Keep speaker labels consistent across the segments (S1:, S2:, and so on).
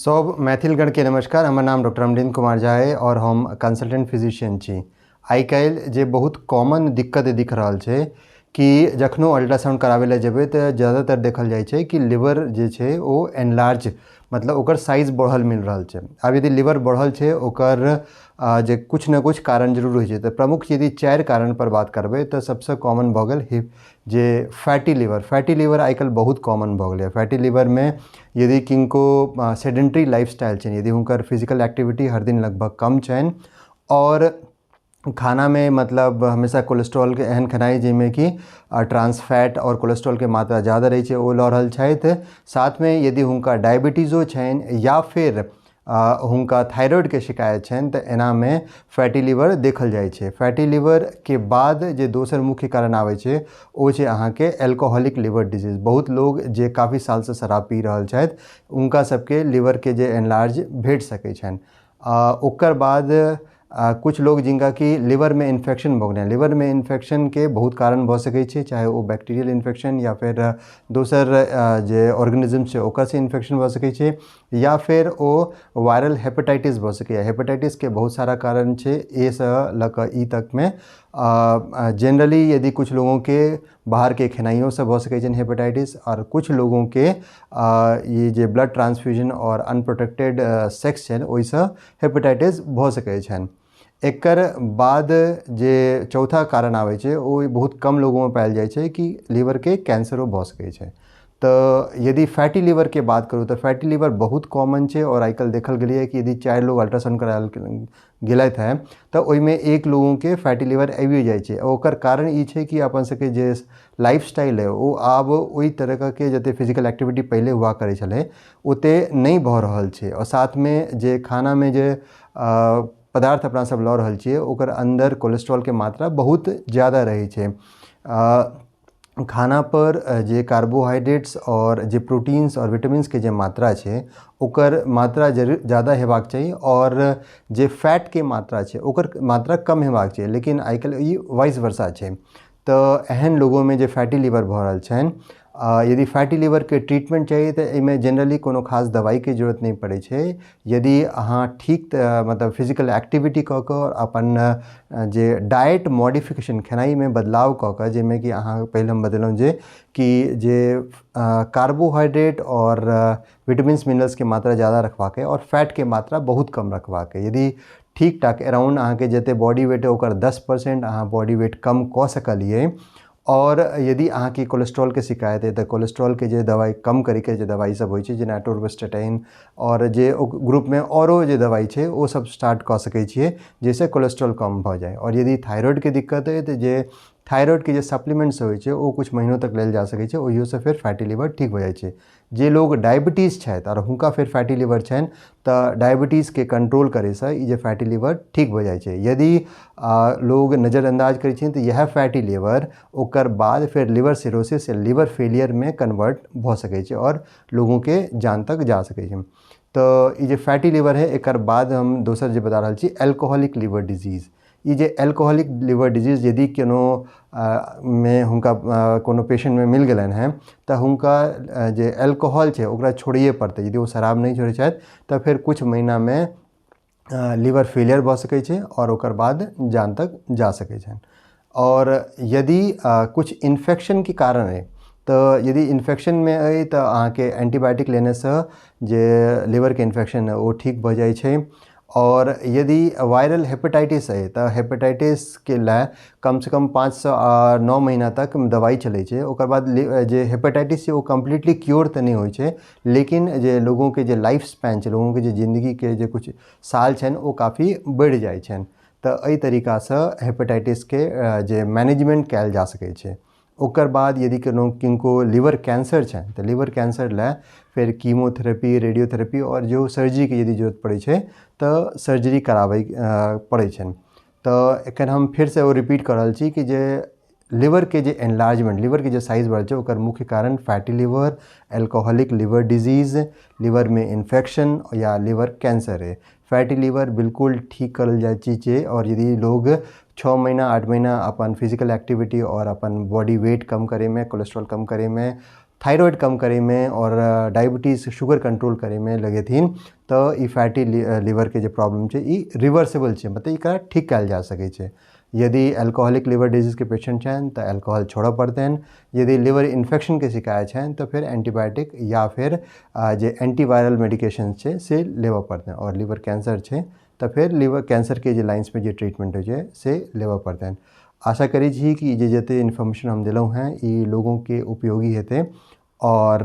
S1: सब मैथिलगण के नमस्कार। हमर नाम डॉक्टर अमरेंद्र कुमार झा है और हम कंसल्टेंट फिजिशियन छी। आई काल्हि जे बहुत कॉमन दिक्कत दिख रहल छै कि जखनो अल्ट्रासाउंड करावे ला जेबै तऽ ज़्यादातर देखल जाइ छै कि लिवर जे छै ओ एनलार्ज मतलब ओकर साइज बढ़ल मिल रहल छै। अब यदि लिवर बढ़ल छै ओकर जे कुछ न कुछ कारण जरूर होइ छै। तऽ प्रमुख यदि 4 कारण पर बात करबै तऽ सबसे कॉमन भऽ गेल जे फैटी लिवर आई काल्हि बहुत कॉमन भऽ गेलै। फैटी लिवर में यदि किनको सेडेंटरी लाइफस्टाइल छनि, यदि हुनकर फिजिकल एक्टिविटी हर दिन लगभग कम छनि और खाना में मतलब हमेशा कोलेस्ट्रॉल के एहन खेनाई जाहिमे कि ट्रांस फैट और कोलेस्ट्रॉल के मात्रा ज़्यादा रही है वो लऽ रहल छथि। साथ में यदि हुनका डायबिटीजो छनि या फिर हुनका थायराइड के शिकायत छनि तऽ एना में फैटी लिवर देखल जाइ छै। फैटी लिवर के बाद जे दोसर मुख्य कारण आबै छै ओ छै अहाँके एल्कोहलिक लिवर डिजीज। बहुत लोग जे काफ़ी साल से शराब पी रहल छथि उनका सबके लिवर के जे एनलार्ज भेट सकै छनि। ओकर बाद कुछ लोग जिनका कि लिवर में इन्फेक्शन भऽ गेलै। लिवर में इन्फेक्शन के बहुत कारण भऽ सकै छै, चाहे वो बैक्टीरियल इन्फेक्शन या फिर दोसर जे ऑर्गेनिज्म छै ओकर से इन्फेक्शन भऽ सकै छै या फिर ओ वायरल हेपेटाइटिस भऽ सकैए। हेपेटाइटिस के बहुत सारा कारण छै, ए से लऽ कऽ ई तक में जनरली यदि कुछ लोगों के बाहर के खेनाइयों से भऽ सकै छनि हेपेटाइटिस और कुछ लोगों के ये जे ब्लड ट्रांसफ्यूजन और अनप्रोटेक्टेड सेक्स छनि ओहिसँ हेपेटाइटिस भऽ सकै छनि। एकर बाद जे चौथा कारण आबै छै ओ बहुत कम लोगों में पायल जाइ छै कि लिवर के कैंसरो भऽ सकै छै। तो यदि फैटी लिवर के बात करूँ तो फैटी लिवर बहुत कॉमन छै और आजकल देखल गेलै कि यदि 4 लोग अल्ट्रासाउंड करायल गेलथि हैं तो ओहिमे 1 लोगों के फैटी लिवर आबियो जाइ छै। ओकर कारण ई छै कि अपन सबके जे लाइफस्टाइल है वो आब ओहि तरह के जते फिजिकल एक्टिविटी पहले हुआ करै छलै ओते नहीं भऽ रहल छै और साथ में जे खाना में जे पदार्थ अपना सब लऽ रहल छियै ओकर अंदर कोलेस्ट्रॉल के मात्रा बहुत ज़्यादा रहै छै। खाना पर जे कार्बोहाइड्रेट्स और जे प्रोटीन्स और विटामिन्स के जे मात्रा छै ओकर मात्रा ज़्यादा हेबाक चाहिए और जे फैट के मात्रा छै ओकर मात्रा कम हेबाक चाहिए, लेकिन आजकल ई वाइस वर्सा छै। तो एहन लोगों में जे फैटी लिवर भऽ रहल छनि यदि फैटी लिवर के ट्रीटमेंट चाहिए तो इमें जनरली कोनो खास दवाई के जरूरत नहीं पड़े छै। यदि अहाँ ठीक मतलब फिजिकल एक्टिविटी कऽ कऽ अपन जे डाइट मॉडिफिकेशन खेनाई में बदलाव कऽ कऽ जाहिमे कि अहाँ पहले हम बतेलहुँ जे कि जे कार्बोहाइड्रेट और विटामिन्स मिनरल्स के मात्रा ज़्यादा रखबाक है और फैट के मात्रा बहुत कम रखबाक है। यदि ठीक ठाक अराउंड अहाँ के जते बॉडी वेट है ओकर 10% अहाँ बॉडी वेट कम कऽ सकलिए और यदि अहाँ की कोलेस्ट्रॉल के शिकायत है तो कोलेस्ट्रॉल के जे दवाई कम करे के जे दवाई सब होइ छै जेना एटोर्वास्टेटाइन और जे ग्रुप में औरो जे दवाई छै वो सब स्टार्ट कऽ सकै छियै जैसे कोलेस्ट्रॉल कम भऽ जाए। और यदि थायराइड के दिक्कत है तो जे थायराइड के जे सप्लीमेंट्स होइ छै वो कुछ महीनों तक लेल जा सकै छै, ओहियो से फिर फैटी लिवर ठीक हो जाइ छै। जे लोग डायबिटीज छथि और हुनका फिर फैटी लिवर छनि तऽ डायबिटीज के कंट्रोल करे से ई जे फैटी लिवर ठीक हो जाइ छै। यदि लोग नज़रअंदाज करै छथिन तऽ यह फैटी लिवर ओकर बाद फिर लिवर सिरोसिस या लिवर फेलियर में कन्वर्ट भऽ सकै छै और लोगों के जान तक जा सकै छै। तो ई जे फैटी लिवर है एकर बाद हम दोसर जे बता रहल छी एल्कोहलिक लिवर डिजीज। ई जे एल्कोहलिक लिवर डिजीज यदि कोनो में हुनका कोनो पेशेंट में मिल गेलन हैं तऽ हुनका जे एल्कोहल छै ओकरा छोड़िए पड़तै। यदि वो शराब नहीं छोड़ै छथि तऽ फिर कुछ महीना में लिवर फेलियर भऽ सकै छै और ओकर बाद जान तक जा सकै छनि। और यदि कुछ इन्फेक्शन के कारण है तो यदि इन्फेक्शन में अइ तो अहाँ के एंटीबायोटिक लेने से जे लिवर के इन्फेक्शन है वो ठीक भऽ जाइ छै। और यदि वायरल हेपेटाइटिस है तो हेपेटाइटिस के लिए कम से कम 5 से 9 महीना तक दवाई चलै छै। ओकर बाद जे हेपेटाइटिस छै वो कम्प्लीटली क्योर तऽ नहीं होइ छै, लेकिन जे लोगों के जे लाइफ स्पैन छै, लोगों के जे जिंदगी के जे कुछ साल छनि वो काफ़ी बढ़ि जाइ छनि। तऽ एहि तरीका से हेपेटाइटिस के जे मैनेजमेंट कयल जा सकै छै। ओकर बाद यदि किनको लिवर कैंसर छनि तऽ लिवर कैंसर लए फिर कीमोथेरेपी, रेडियोथेरेपी और जो सर्जरी के यदि जरूरत पड़ै छै तऽ सर्जरी कराबै पड़ै छनि। तऽ एखन हम फिर से वो रिपीट कर रहल छी कि जे लिवर के जे एनलार्जमेंट, लिवर के जे साइज बढ़ल छै ओकर मुख्य कारण fatty liver, alcoholic liver disease, liver में इन्फेक्शन या लिवर कैंसर है। फैटी लिवर बिल्कुल ठीक करल जाए चीज छै और यदि लोग 6 महीना 8 महीना अपन फिजिकल एक्टिविटी और अपन बॉडी वेट कम करे में, कोलेस्ट्रॉल कम करे में थायराइड कम करे में और डायबिटीज़ शुगर कंट्रोल करे में लगे थीन तो ई फैटी लीवर के जो प्रॉब्लम है ई रिवर्सिबल है, मतलब एकरा ठीक कल जा सके छे। यदि एल्कोहलिक लिवर डिजीज़ के पेशेंट हैं तो एल्कोहल छोड़ पड़ते हैं। यदि लिवर इन्फेक्शन के शिकायत हैं तो फिर एंटीबायोटिक या फिर जो एंटीवायरल मेडिकेशन है से लेवा पड़ते हैं। और लिवर कैंसर है तो फिर लिवर कैंसर के जो लाइन्स में जो ट्रीटमेंट हो से लेवा पड़ते हैं। आशा करी छी कि ये जते इन्फॉर्मेशन हम दिलों हैं ये लोगों के उपयोगी हेते और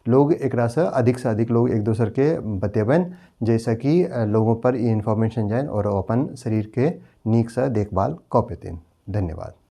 S1: लोग एकरा से अधिक लोग एक दूसरे के बतेबन, जैसा कि लोगों पर ये इन्फॉर्मेशन जाए और अपन शरीर के नीक से देखभाल कऽ पेतेन। धन्यवाद।